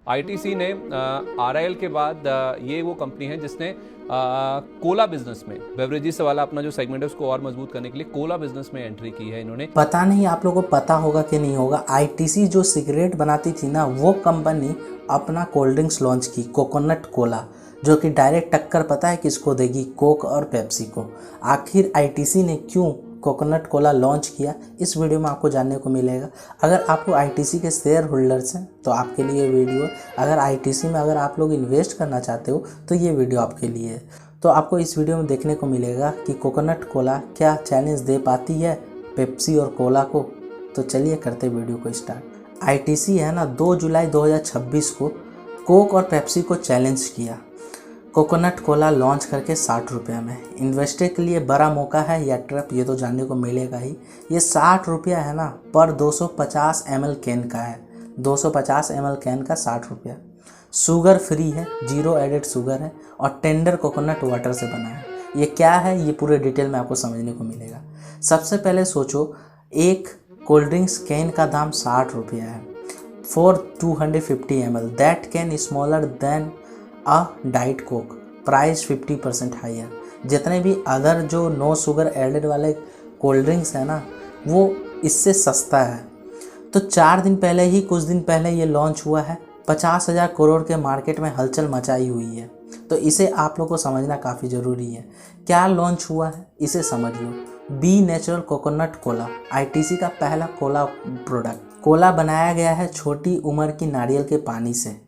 ITC ने RIL के बाद ये वो कंपनी है जिसने कोला बिजनेस में, बेवरेजेस से वाला अपना जो सेगमेंट है उसको और मजबूत करने के लिए कोला बिजनेस में एंट्री की है इन्होंने। पता नहीं आप लोगों को पता होगा कि नहीं होगा, आईटीसी जो सिगरेट बनाती थी ना, वो कंपनी अपना कोल्ड ड्रिंक्स लॉन्च की, कोकोनट कोला, जो कि डायरेक्ट टक्कर पता है किसको देगी, कोक और पेप्सी को। आखिर आईटीसी ने क्यों कोकोनट कोला लॉन्च किया, इस वीडियो में आपको जानने को मिलेगा। अगर आप लोग आईटीसी के शेयर होल्डर्स हैं तो आपके लिए वीडियो, अगर आईटीसी में अगर आप लोग इन्वेस्ट करना चाहते हो तो ये वीडियो आपके लिए है। तो आपको इस वीडियो में देखने को मिलेगा कि कोकोनट कोला क्या चैलेंज दे पाती है पेप्सी और कोला को। तो चलिए करते वीडियो को स्टार्ट। आईटीसी है ना 2 जुलाई 2026 को कोक और पेप्सी को चैलेंज किया, कोकोनट कोला लॉन्च करके 60 रुपये में। इन्वेस्टर के लिए बड़ा मौका है या ट्रैप, ये तो जानने को मिलेगा ही। ये 60 रुपया है ना पर 250 ml कैन का है, 250 ml कैन का 60 रुपया। शुगर फ्री है, जीरो एडेड शुगर है और टेंडर कोकोनट वाटर से बना है। ये क्या है ये पूरे डिटेल में आपको समझने को मिलेगा। सबसे पहले सोचो, एक कोल्ड ड्रिंक्स कैन का दाम 60 रुपया है for 250 ml, that can smaller than a diet Coke, price 50% higher. जितने भी अदर जो नो शुगर एडेड वाले कोल्ड ड्रिंक्स है ना, वो इससे सस्ता है। तो 4 दिन पहले ही, कुछ दिन पहले ये लॉन्च हुआ है, 50,000 करोड़ के मार्केट में हलचल मचाई हुई है। तो इसे आप लोग को समझना काफ़ी ज़रूरी है। क्या लॉन्च हुआ है इसे समझ लो। B Natural coconut cola, ITC का पहला कोला प्रोडक्ट। कोला बनाया गया है छोटी उम्र की नारियल के पानी से।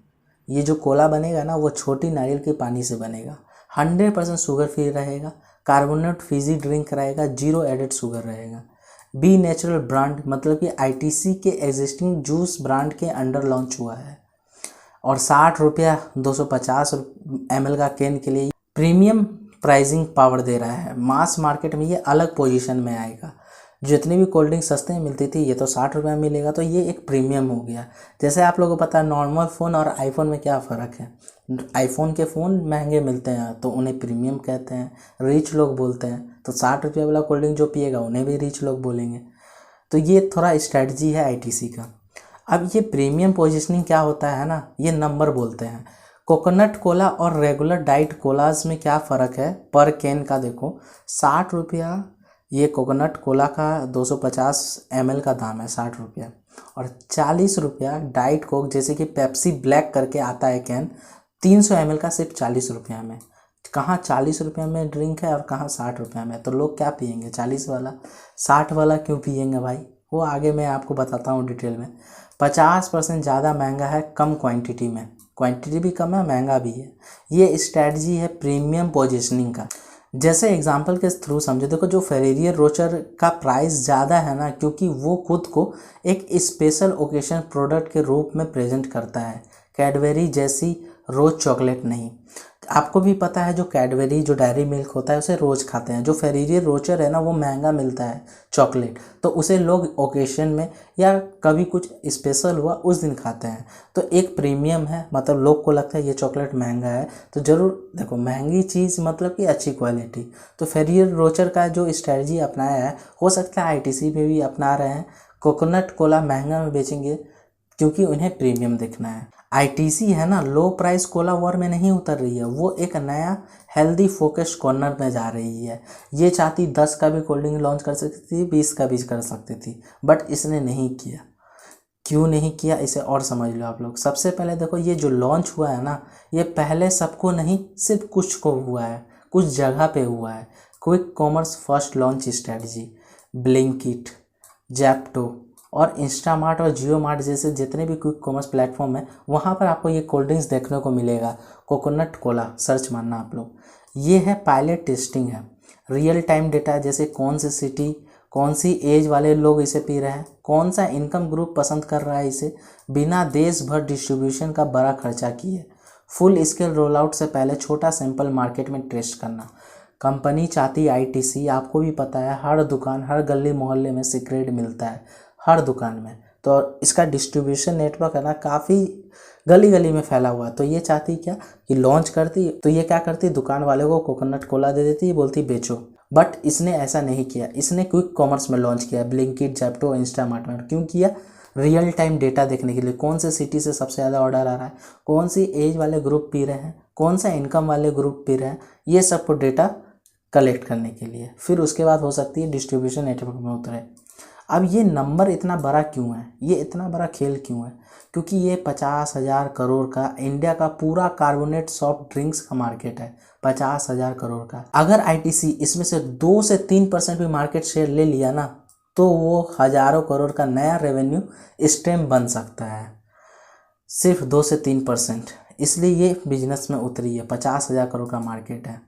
ये जो कोला बनेगा ना वो छोटी नारियल के पानी से बनेगा। 100% शुगर फ्री रहेगा, कार्बोनेट फिजी ड्रिंक रहेगा, जीरो एडेड शुगर रहेगा। बी नेचुरल ब्रांड मतलब कि आईटीसी के एग्जिस्टिंग जूस ब्रांड के अंडर लॉन्च हुआ है और 60 रुपया 250 ml का कैन के लिए प्रीमियम प्राइसिंग पावर दे रहा है। मास मार्केट में ये अलग पोजीशन में आएगा। जितनी भी कोल्ड ड्रिंक सस्ते में मिलती थी ये तो 60 रुपये में मिलेगा, तो ये एक प्रीमियम हो गया। जैसे आप लोगों को पता है नॉर्मल फ़ोन और आईफोन में क्या फ़र्क है। आईफोन के फ़ोन महंगे मिलते हैं तो उन्हें प्रीमियम कहते हैं, रिच लोग बोलते हैं। तो 60 रुपये वाला कोल्ड ड्रिंक जो पिएगा उन्हें भी रिच लोग बोलेंगे। तो ये थोड़ा स्ट्रेटजी है आईटीसी का। अब ये प्रीमियम पोजीशनिंग क्या होता है ना, ये नंबर बोलते हैं। कोकोनट कोला और रेगुलर डाइट कोलाज में क्या फ़र्क है पर कैन का देखो। 60 रुपया ये कोकोनट कोला का 250 ml का दाम है, 60 रुपया, और 40 रुपया डाइट कोक जैसे कि पेप्सी ब्लैक करके आता है कैन, 300 ml का सिर्फ 40 रुपया में। कहाँ 40 रुपये में ड्रिंक है और कहाँ 60 रुपये में। तो लोग क्या पियेंगे 40 वाला, 60 वाला क्यों पियेंगे भाई, वो आगे मैं आपको बताता हूँ डिटेल में। 50% ज़्यादा महंगा है कम क्वांटिटी में, क्वांटिटी भी कम है महंगा भी है। ये स्ट्रैटेजी है प्रीमियम पोजीशनिंग का। जैसे एग्जांपल के थ्रू समझो, देखो जो फेरेरियर रोचर का प्राइस ज़्यादा है ना, क्योंकि वो खुद को एक स्पेशल ओकेशन प्रोडक्ट के रूप में प्रेजेंट करता है, कैडबरी जैसी रोज़ चॉकलेट नहीं। आपको भी पता है जो कैडबरी जो डेयरी मिल्क होता है उसे रोज़ खाते हैं। जो फेरेरियर रोचर है ना वो महंगा मिलता है चॉकलेट, तो उसे लोग ओकेशन में या कभी कुछ स्पेशल हुआ उस दिन खाते हैं। तो एक प्रीमियम है, मतलब लोग को लगता है ये चॉकलेट महंगा है तो ज़रूर देखो महंगी चीज़ मतलब कि अच्छी क्वालिटी। तो फेरेरियर रोचर का जो स्ट्रेटजी अपनाया है, हो सकता है आईटीसी में भी अपना रहे हैं। कोकोनट कोला महंगा में बेचेंगे क्योंकि उन्हें प्रीमियम दिखना है। आईटीसी है ना लो प्राइस कोला वॉर में नहीं उतर रही है, वो एक नया हेल्दी फोकस कॉर्नर में जा रही है। ये चाहती 10 का भी कोल्ड ड्रिंक लॉन्च कर सकती थी, 20 का भी कर सकती थी, बट इसने नहीं किया। क्यों नहीं किया इसे और समझ लो आप लोग। सबसे पहले देखो ये जो लॉन्च हुआ है ना, ये पहले सबको नहीं सिर्फ कुछ को हुआ है, कुछ जगह पे हुआ है। Quick commerce first launch strategy, Blinkit, Zepto और इंस्टामार्ट और जियो मार्ट जैसे जितने भी क्विक कॉमर्स प्लेटफॉर्म है वहाँ पर आपको ये कोल्ड ड्रिंक्स देखने को मिलेगा। कोकोनट कोला सर्च मारना आप लोग। ये है पायलट टेस्टिंग है, रियल टाइम डेटा है, जैसे कौन सी सिटी कौन सी एज वाले लोग इसे पी रहे हैं, कौन सा इनकम ग्रुप पसंद कर रहा है इसे, बिना देश भर डिस्ट्रीब्यूशन का बड़ा खर्चा किए। फुल स्केल रोल आउट से पहले छोटा सैंपल मार्केट में टेस्ट करना। कंपनी चाहती आईटीसी, आपको भी पता है हर दुकान हर गली मोहल्ले में सिगरेट मिलता है, हर दुकान में। तो इसका डिस्ट्रीब्यूशन नेटवर्क है ना काफ़ी गली गली में फैला हुआ। तो ये चाहती क्या कि लॉन्च करती, तो ये क्या करती दुकान वाले को कोकोनट कोला दे देती, बोलती बेचो। बट इसने ऐसा नहीं किया, इसने क्विक कॉमर्स में लॉन्च किया, ब्लिंकिट, जैप्टो, इंस्टामार्ट में। क्यों किया, रियल टाइम डेटा देखने के लिए, कौन से सिटी से सबसे ज़्यादा ऑर्डर आ रहा है, कौन सी एज वाले ग्रुप पी रहे हैं, कौन सा इनकम वाले ग्रुप पी रहे हैं, ये सबको डेटा कलेक्ट करने के लिए। फिर उसके बाद हो सकती है डिस्ट्रीब्यूशन नेटवर्क में उतरे। अब ये नंबर इतना बड़ा क्यों है, ये इतना बड़ा खेल क्यों है? क्योंकि ये 50,000 करोड़ का इंडिया का पूरा कार्बोनेट सॉफ्ट ड्रिंक्स का मार्केट है, 50,000 करोड़ का। अगर आईटीसी इसमें से 2 से 3% भी मार्केट शेयर ले लिया ना, तो वो हज़ारों करोड़ का नया रेवेन्यू स्ट्रीम बन सकता है, सिर्फ 2 से 3%। इसलिए ये बिजनेस में उतरी है, 50,000 करोड़ का मार्केट है।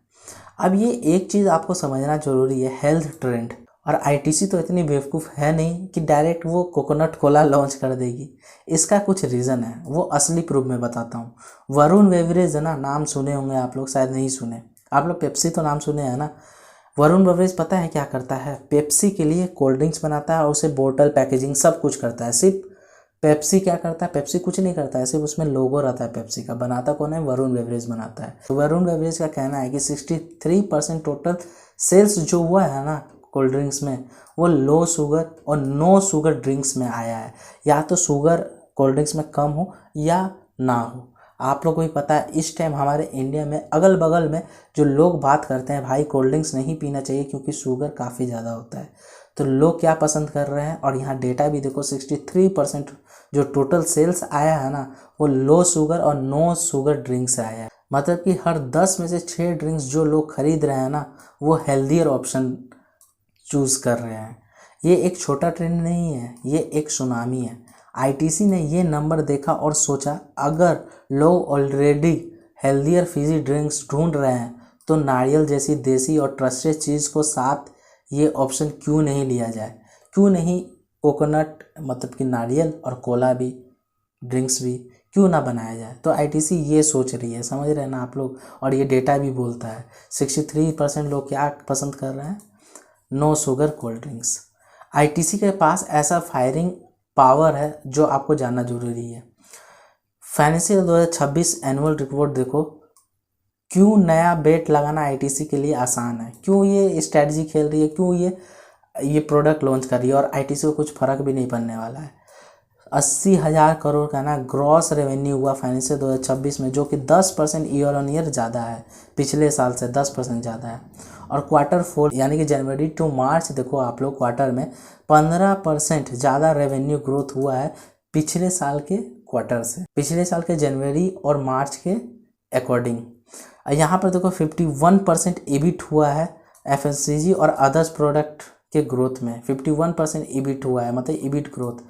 अब ये एक चीज़ आपको समझना जरूरी है, हेल्थ ट्रेंड। और आईटीसी तो इतनी बेवकूफ़ है नहीं कि डायरेक्ट वो कोकोनट कोला लॉन्च कर देगी। इसका कुछ रीज़न है, वो असली प्रूफ में बताता हूँ। वरुण बेवरेज है ना, नाम सुने होंगे आप लोग, शायद नहीं सुने। आप लोग पेप्सी तो नाम सुने हैं ना। वरुण बेवरेज पता है क्या करता है? पेप्सी के लिए कोल्ड ड्रिंक्स बनाता है और उसे बोतल पैकेजिंग सब कुछ करता है। सिर्फ पेप्सी क्या करता है? पेप्सी कुछ नहीं करता है, सिर्फ उसमें लोगो रहता है पेप्सी का। बनाता कौन है? वरुण बेवरेज बनाता है। तो वरुण बेवरेज का कहना है कि 63% टोटल सेल्स जो हुआ है ना कोल्ड ड्रिंक्स में, वो लो शुगर और नो शुगर ड्रिंक्स में आया है। या तो शुगर कोल्ड ड्रिंक्स में कम हो या ना हो। आप लोग को भी पता है इस टाइम हमारे इंडिया में अगल बगल में जो लोग बात करते हैं, भाई कोल्ड ड्रिंक्स नहीं पीना चाहिए क्योंकि शुगर काफ़ी ज़्यादा होता है, तो लोग क्या पसंद कर रहे हैं। और यहाँ डेटा भी देखो, 63% जो टोटल सेल्स आया है ना, वो लो शुगर और नो शुगर ड्रिंक्स से आया है। मतलब कि हर 10 में से 6 ड्रिंक्स जो लोग खरीद रहे हैं ना, वो हेल्दियर ऑप्शन चूज़ कर रहे हैं। ये एक छोटा ट्रेंड नहीं है, ये एक सुनामी है। आईटीसी ने ये नंबर देखा और सोचा, अगर लोग ऑलरेडी हेल्दियर फिजी ड्रिंक्स ढूंढ रहे हैं तो नारियल जैसी देसी और ट्रस्टेड चीज़ को साथ ये ऑप्शन क्यों नहीं लिया जाए, क्यों नहीं कोकोनट मतलब कि नारियल और कोला भी ड्रिंक्स भी क्यों ना बनाया जाए। तो आईटीसी ये सोच रही है, समझ रहे हैं ना आप लोग। और ये डेटा भी बोलता है 63% लोग क्या पसंद कर रहे हैं? No sugar cold drinks. ITC के पास ऐसा फायरिंग पावर है जो आपको जानना जरूरी है। फाइनेंशियल 2026 एनुअल रिपोर्ट देखो, क्यों नया बेट लगाना आईटीसी के लिए आसान है, क्यों ये स्ट्रेटजी खेल रही है, क्यों ये प्रोडक्ट लॉन्च कर रही है और आईटीसी को कुछ फ़र्क भी नहीं पड़ने वाला है। 80,000 करोड़ का ना ग्रॉस रेवेन्यू हुआ फाइनेंशियल 2026 में, जो कि 10% ईयर ऑन ईयर ज़्यादा है, पिछले साल से 10% ज़्यादा है। और Q4 यानी कि जनवरी टू मार्च देखो आप लोग, क्वार्टर में 15% ज़्यादा रेवेन्यू ग्रोथ हुआ है पिछले साल के क्वार्टर से, पिछले साल के जनवरी और मार्च के अकॉर्डिंग। यहाँ पर देखो 51% EBIT हुआ है FMCG और अदर्स प्रोडक्ट के ग्रोथ में, 51% EBIT हुआ है, मतलब EBIT growth,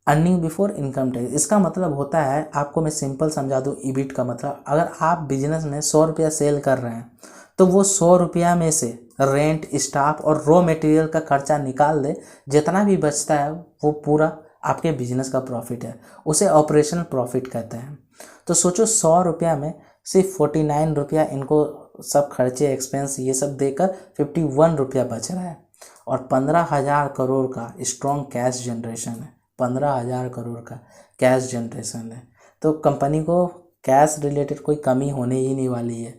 earning before income tax. इसका मतलब होता है, आपको मैं सिंपल समझा दूँ EBIT का मतलब, अगर आप बिजनेस में 100 रुपया सेल कर रहे हैं तो वो 100 रुपया में से रेंट, स्टाफ और रॉ मटेरियल का खर्चा निकाल दे, जितना भी बचता है वो पूरा आपके बिजनेस का प्रॉफिट है, उसे ऑपरेशनल प्रॉफिट कहते हैं। तो सोचो 100 रुपया में सिर्फ 49 रुपया इनको सब खर्चे एक्सपेंस ये सब देकर 51 रुपया बच रहा है। और 15,000 करोड़ का स्ट्रॉन्ग कैश जनरेशन है, 15,000 करोड़ का कैश जनरेशन है। तो कंपनी को कैश रिलेटेड कोई कमी होने ही नहीं वाली है।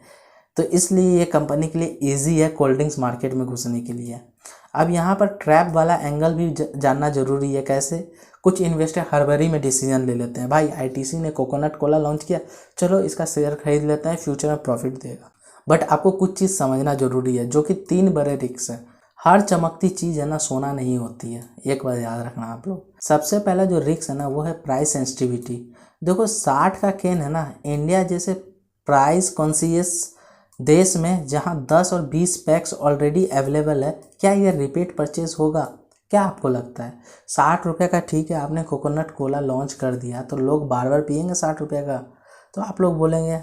तो इसलिए ये कंपनी के लिए इजी है कोल्ड ड्रिंक्स मार्केट में घुसने के लिए। अब यहाँ पर ट्रैप वाला एंगल भी जानना जरूरी है। कैसे? कुछ इन्वेस्टर हड़बड़ी में डिसीजन ले लेते हैं, भाई आईटीसी ने कोकोनट कोला लॉन्च किया, चलो इसका शेयर खरीद लेते हैं, फ्यूचर में प्रॉफिट देगा। बट आपको कुछ चीज़ समझना जरूरी है, जो कि 3 बड़े रिस्क हैं। हर चमकती चीज़ है ना सोना नहीं होती है, एक बार याद रखना आप लोग। सबसे पहला जो रिस्क है ना वो है प्राइस सेंसिटिविटी। देखो 60 का केन है ना, इंडिया जैसे प्राइस कॉन्शियस देश में जहां 10 और 20 पैक्स ऑलरेडी अवेलेबल है, क्या ये रिपीट परचेज होगा? क्या आपको लगता है? 60 रुपये का ठीक है, आपने कोकोनट कोला लॉन्च कर दिया तो लोग बार बार पियेंगे 60 रुपये का? तो आप लोग बोलेंगे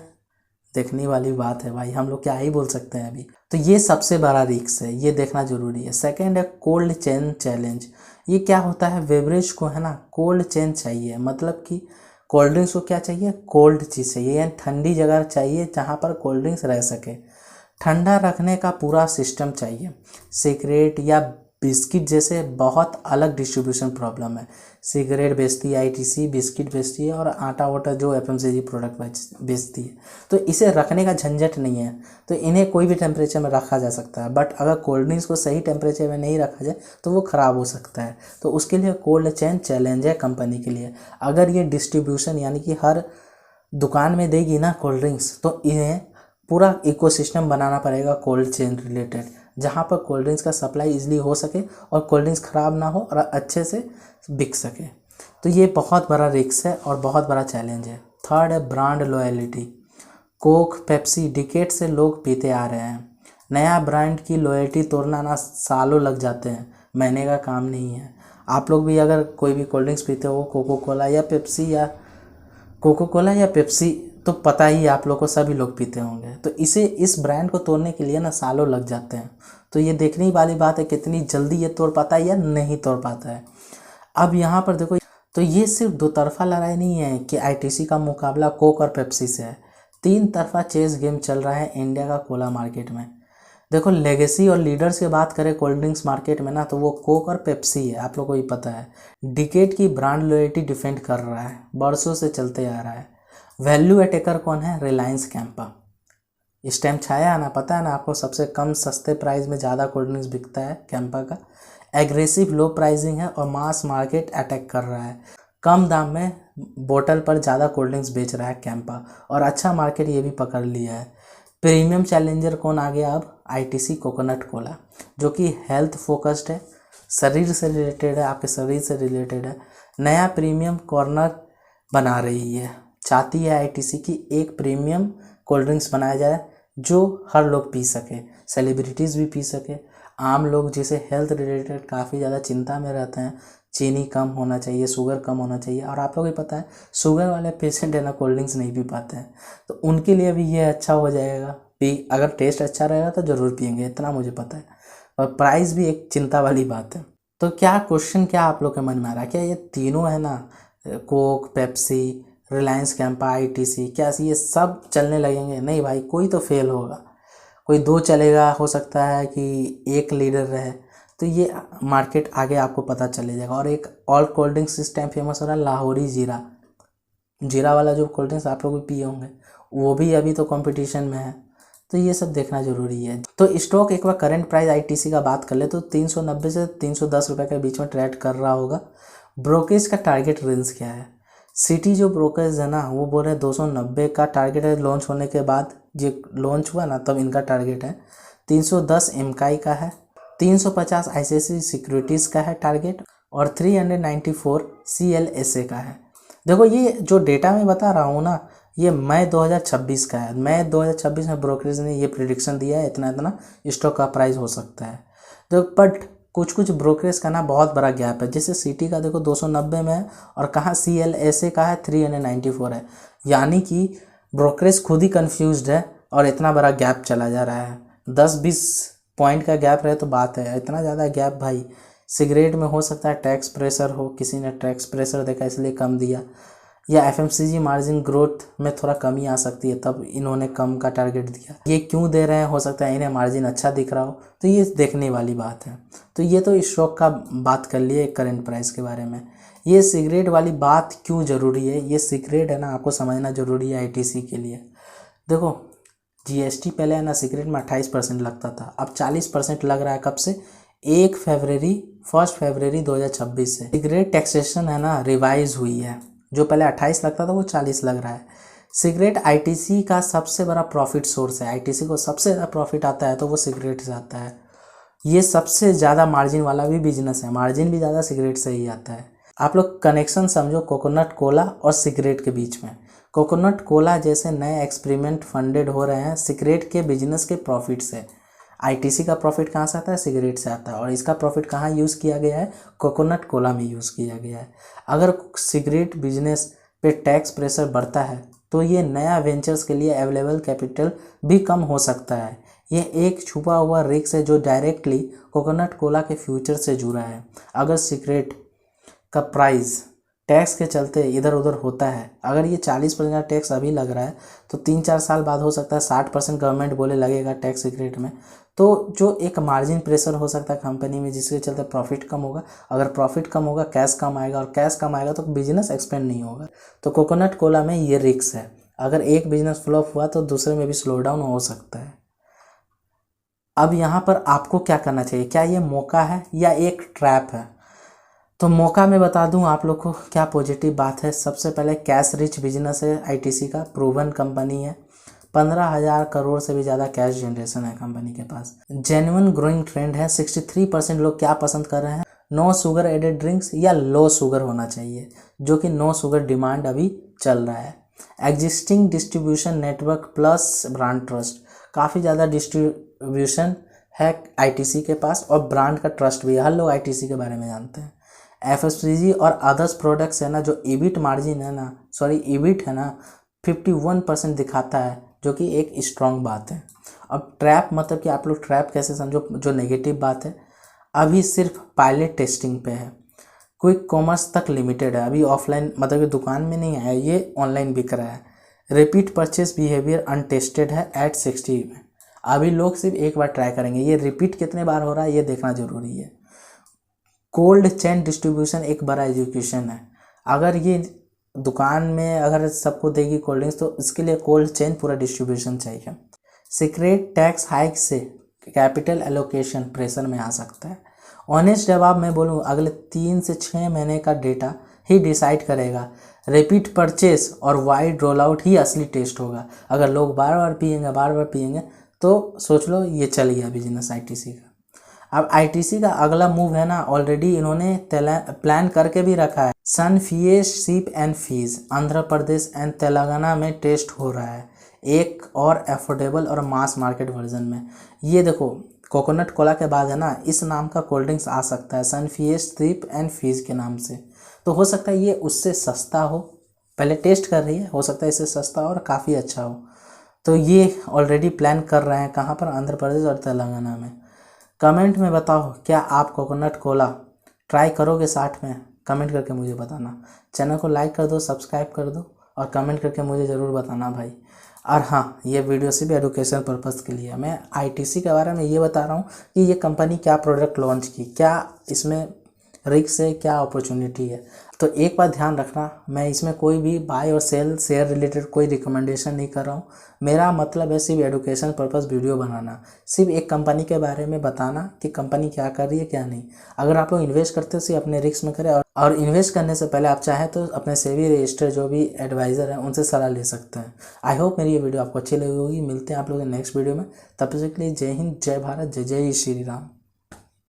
देखने वाली बात है भाई, हम लोग क्या ही बोल सकते हैं अभी। तो ये सबसे बड़ा रिस्क है, ये देखना जरूरी है। सेकेंड है कोल्ड चेन चैलेंज। ये क्या होता है, बेवरेज को है ना कोल्ड चेन चाहिए, मतलब कि कोल्ड ड्रिंक्स को क्या चाहिए, कोल्ड चीज़ चाहिए, यानी ठंडी जगह चाहिए जहाँ पर कोल्ड ड्रिंक्स रह सके। ठंडा रखने का पूरा सिस्टम चाहिए। सीक्रेट या बिस्किट जैसे बहुत अलग डिस्ट्रीब्यूशन प्रॉब्लम है। सिगरेट बेचती है आईटीसी, बिस्किट बेचती है और आटा वाटा जो एफएमसीजी प्रोडक्ट बेचती है। तो इसे रखने का झंझट नहीं है, तो इन्हें कोई भी टेम्परेचर में रखा जा सकता है। बट अगर कोल्ड ड्रिंक्स को सही टेम्परेचर में नहीं रखा जाए तो वो ख़राब हो सकता है। तो उसके लिए कोल्ड चेन चैलेंज है कंपनी के लिए। अगर ये डिस्ट्रीब्यूशन यानी कि हर दुकान में देगी ना कोल्ड ड्रिंक्स, तो इन्हें पूरा इकोसिस्टम बनाना पड़ेगा कोल्ड चेन रिलेटेड, जहाँ पर कोल्ड ड्रिंक्स का सप्लाई इजीली हो सके और कोल्ड ड्रिंक्स ख़राब ना हो और अच्छे से बिक सके। तो ये बहुत बड़ा रिस्क है और बहुत बड़ा चैलेंज है। थर्ड है brand loyalty. Coke, Pepsi decade से लोग पीते आ रहे हैं। नया ब्रांड की लॉयल्टी तोड़ना ना सालों लग जाते हैं, महीने का काम नहीं है। आप लोग भी अगर कोई भी कोल्ड ड्रिंक्स पीते हो, कोको कोला या पेप्सी, तो पता ही आप लोग को, सभी लोग पीते होंगे। तो इस ब्रांड को तोड़ने के लिए ना सालों लग जाते हैं। तो ये देखने वाली बात है कितनी जल्दी ये तोड़ पाता है या नहीं तोड़ पाता है। अब यहाँ पर देखो, तो ये सिर्फ दो तरफा लड़ाई नहीं है कि आईटीसी का मुकाबला कोक और पेप्सी से है। 3 तरफा चेस गेम चल रहा है इंडिया का कोला मार्केट में। देखो, लेगेसी और लीडर्स की बात करें कोल्ड ड्रिंक्स मार्केट में ना, तो वो कोक और पेप्सी है, आप लोग को ही पता है। डिकेड की ब्रांड लॉयल्टी डिफेंड कर रहा है, बरसों से चलते आ रहा है। वैल्यू अटैकर कौन है? रिलायंस कैंपा। इस टाइम छाया है ना, पता है ना आपको, सबसे कम सस्ते प्राइस में ज़्यादा कोल्ड ड्रिंक्स बिकता है कैंपा का। एग्रेसिव लो प्राइसिंग है और मास मार्केट अटैक कर रहा है। कम दाम में बोतल पर ज़्यादा कोल्ड ड्रिंक्स बेच रहा है कैंपा, और अच्छा मार्केट ये भी पकड़ लिया है। प्रीमियम चैलेंजर कौन आ गया अब? आईटीसी कोकोनट कोला, जो कि हेल्थ फोकस्ड है, शरीर से रिलेटेड है, आपके शरीर से रिलेटेड है। नया प्रीमियम कॉर्नर बना रही है, चाहती है आईटीसी की एक प्रीमियम कोल्ड ड्रिंक्स बनाया जाए जो हर लोग पी सके, सेलिब्रिटीज़ भी पी सके, आम लोग जिसे हेल्थ रिलेटेड काफ़ी ज़्यादा चिंता में रहते हैं, चीनी कम होना चाहिए, शुगर कम होना चाहिए। और आप लोग को पता है शुगर वाले पेशेंट है ना कोल्ड ड्रिंक्स नहीं पी पाते हैं, तो उनके लिए भी ये अच्छा हो जाएगा। अगर टेस्ट अच्छा रहेगा तो ज़रूर पियेंगे, इतना मुझे पता है। और प्राइस भी एक चिंता वाली बात है। तो क्वेश्चन क्या आप लोग के मन में आ रहा है? क्या ये तीनों है ना, Coke, Pepsi, Reliance Campa, ITC, क्या ये सब चलने लगेंगे? नहीं भाई, कोई तो फेल होगा, कोई 2 चलेगा, हो सकता है कि एक लीडर रहे। तो ये मार्केट आगे आपको पता चले जाएगा। और एक और कोल्ड ड्रिंक्स इस टाइम फेमस हो रहा है, लाहौरी जीरा वाला जो कोल्ड ड्रिंक्स आप लोग भी पिए होंगे, वो भी अभी तो कंपटीशन में है। तो ये सब देखना ज़रूरी है। तो स्टॉक एक बार करंट प्राइस आईटीसी का बात कर ले तो 390 से 310 रुपये के बीच में ट्रेड कर रहा होगा। ब्रोकेज का टारगेट रेंज क्या है? सिटी जो ब्रोकर्स है ना, वो बोल रहे हैं 290 का टारगेट है लॉन्च होने के बाद। ये लॉन्च हुआ ना तब इनका टारगेट है। 310 एमकाई का है, 350 आईसीआईसी सिक्योरिटीज़ का है टारगेट, और 394 सीएलएसए का है। देखो, ये जो डेटा मैं बता रहा हूँ ना, ये मई 2026 का है। मई 2026 में ब्रोकरेज ने ये प्रिडिक्शन दिया है, इतना इतना स्टॉक का प्राइस हो सकता है। तो बट कुछ ब्रोकरेज का ना बहुत बड़ा गैप है। जैसे सिटी का देखो 290 में है, और कहाँ सीएलएसए का है 394 है। यानी कि ब्रोकरेज खुद ही कंफ्यूज्ड है और इतना बड़ा गैप चला जा रहा है। 10-20 पॉइंट का गैप रहे तो बात है, इतना ज़्यादा गैप भाई। सिगरेट में हो सकता है टैक्स प्रेशर हो, किसी ने टैक्स प्रेशर देखा इसलिए कम दिया, या एफएमसीजी मार्जिन ग्रोथ में थोड़ा कमी आ सकती है तब इन्होंने कम का टारगेट दिया। ये क्यों दे रहे हैं? हो सकता है इन्हें मार्जिन अच्छा दिख रहा हो, तो ये देखने वाली बात है। तो ये तो इस स्टॉक का बात कर लिए करंट प्राइस के बारे में। ये सिगरेट वाली बात क्यों ज़रूरी है? ये सिगरेट है ना, आपको समझना ज़रूरी है आईटीसी के लिए। देखो, जीएसटी पहले है ना सिगरेट में 28% लगता था, अब 40% लग रहा है। कब से? 1 फरवरी 2026 से सिगरेट टैक्सेशन है ना रिवाइज हुई है। जो पहले 28 लगता था वो 40 लग रहा है। सिगरेट आईटीसी का सबसे बड़ा प्रॉफिट सोर्स है। आईटीसी को सबसे ज़्यादा प्रॉफिट आता है तो वो सिगरेट से आता है। ये सबसे ज़्यादा मार्जिन वाला भी बिजनेस है, मार्जिन भी ज़्यादा सिगरेट से ही आता है। आप लोग कनेक्शन समझो कोकोनट कोला और सिगरेट के बीच में। कोकोनट कोला जैसे नए एक्सपेरिमेंट फंडेड हो रहे हैं सिगरेट के बिजनेस के प्रॉफिट से। आईटीसी का प्रॉफिट कहाँ से आता है? सिगरेट से आता है। और इसका प्रॉफिट कहाँ यूज़ किया गया है? कोकोनट कोला में यूज़ किया गया है। अगर सिगरेट बिजनेस पे टैक्स प्रेशर बढ़ता है तो ये नया वेंचर्स के लिए अवेलेबल कैपिटल भी कम हो सकता है। ये एक छुपा हुआ रिस्क है जो डायरेक्टली कोकोनट कोला के फ्यूचर से जुड़ा है। अगर सिगरेट का प्राइस टैक्स के चलते इधर उधर होता है। अगर ये 40% का टैक्स अभी लग रहा है तो 3-4 साल बाद हो सकता है 60% गवर्नमेंट बोले लगेगा टैक्स सीक्रेट में। तो जो एक मार्जिन प्रेशर हो सकता है कंपनी में, जिसके चलते प्रॉफिट कम होगा। अगर प्रॉफिट कम होगा कैश कम आएगा, और कैश कम आएगा तो बिजनेस एक्सपेंड नहीं होगा। तो कोकोनट कोला में ये रिस्क है, अगर एक बिजनेस फ्लॉप हुआ तो दूसरे में भी स्लो डाउन हो सकता है। अब यहाँ पर आपको क्या करना चाहिए, क्या ये मौका है या एक ट्रैप है? तो मौका मैं बता दूं आप लोग को क्या पॉजिटिव बात है। सबसे पहले कैश रिच बिजनेस है आईटीसी का, प्रूवन कंपनी है, 15,000 करोड़ से भी ज़्यादा कैश जनरेशन है कंपनी के पास। जेन्युइन ग्रोइंग ट्रेंड है। 63% लोग क्या पसंद कर रहे हैं, नो शुगर एडेड ड्रिंक्स या लो शुगर होना चाहिए, जो कि नो शुगर डिमांड अभी चल रहा है। Existing distribution network plus brand trust, काफ़ी ज़्यादा डिस्ट्रीब्यूशन है आईटीसी के पास, और ब्रांड का ट्रस्ट भी है, हर लोग आईटीसी के बारे में जानते हैं। एफएमसीजी और अदर्स प्रोडक्ट्स है ना, जो ईबिट मार्जिन है ना, ईबिट है ना 51% दिखाता है, जो कि एक स्ट्रॉन्ग बात है। अब ट्रैप मतलब कि आप लोग ट्रैप कैसे समझो, जो नेगेटिव बात है, अभी सिर्फ पायलट टेस्टिंग पे है, क्विक कॉमर्स तक लिमिटेड है, अभी ऑफलाइन मतलब कि दुकान में नहीं है, ये ऑनलाइन बिक रहा है। रिपीट परचेस बिहेवियर अनटेस्टेड है एट 60 में, अभी लोग सिर्फ एक बार ट्राई करेंगे, ये रिपीट कितने बार हो रहा है ये देखना जरूरी है। कोल्ड चेन डिस्ट्रीब्यूशन एक बड़ा एजुकेशन है, अगर ये दुकान में अगर सबको देगी कोल्ड ड्रिंक्स तो इसके लिए कोल्ड चेन पूरा डिस्ट्रीब्यूशन चाहिए। सीक्रेट टैक्स हाइक से कैपिटल एलोकेशन प्रेशर में आ सकता है। ऑनेस्ट जवाब मैं बोलूँ, अगले 3 से 6 महीने का डेटा ही डिसाइड करेगा। रिपीट परचेस और वाइड रोल आउट ही असली टेस्ट होगा। अगर लोग बार बार पिएंगे तो सोच लो ये चल गया बिजनेस आईटीसी का। अब आईटीसी का अगला मूव है ना, ऑलरेडी इन्होंने प्लान करके भी रखा है। सनफिएस्ट सीप and fees Andhra Pradesh and Telangana में टेस्ट हो रहा है, एक और अफोर्डेबल और मास मार्केट वर्जन में। ये देखो कोकोनट कोला के बाद है ना, इस नाम का कोल्ड ड्रिंक्स आ सकता है, सनफिएस्ट सीप एंड फीस के नाम से। तो हो सकता है ये उससे सस्ता हो, पहले टेस्ट कर रही है, हो सकता है इससे सस्ता और काफ़ी अच्छा हो। तो ये ऑलरेडी प्लान कर रहे हैं, कहाँ पर, आंध्र प्रदेश और तेलंगाना में। कमेंट में बताओ क्या आप कोकोनट कोला ट्राई करोगे 60 में, कमेंट करके मुझे बताना। चैनल को लाइक कर दो, सब्सक्राइब कर दो और कमेंट करके मुझे ज़रूर बताना भाई। और हाँ, ये वीडियो सिर्फ एजुकेशन पर्पज़ के लिए, मैं आईटीसी के बारे में ये बता रहा हूँ कि ये कंपनी क्या प्रोडक्ट लॉन्च की, क्या इसमें रिस्क है, क्या अपॉर्चुनिटी है। तो एक बात ध्यान रखना, मैं इसमें कोई भी बाय और सेल शेयर रिलेटेड कोई रिकमेंडेशन नहीं कर रहा हूँ। मेरा मतलब है सिर्फ एजुकेशन पर्पस वीडियो बनाना, सिर्फ एक कंपनी के बारे में बताना कि कंपनी क्या कर रही है क्या नहीं। अगर आप लोग इन्वेस्ट करते हो सिर्फ अपने रिस्क में करें, और इन्वेस्ट करने से पहले आप चाहें तो अपने सेबी रजिस्टर जो भी एडवाइज़र हैं उनसे सलाह ले सकते हैं। आई होप मेरी ये वीडियो आपको अच्छी लगी होगी। मिलते हैं आप लोग नेक्स्ट वीडियो में, तब तक के लिए जय हिंद, जय भारत, जय जय श्री राम।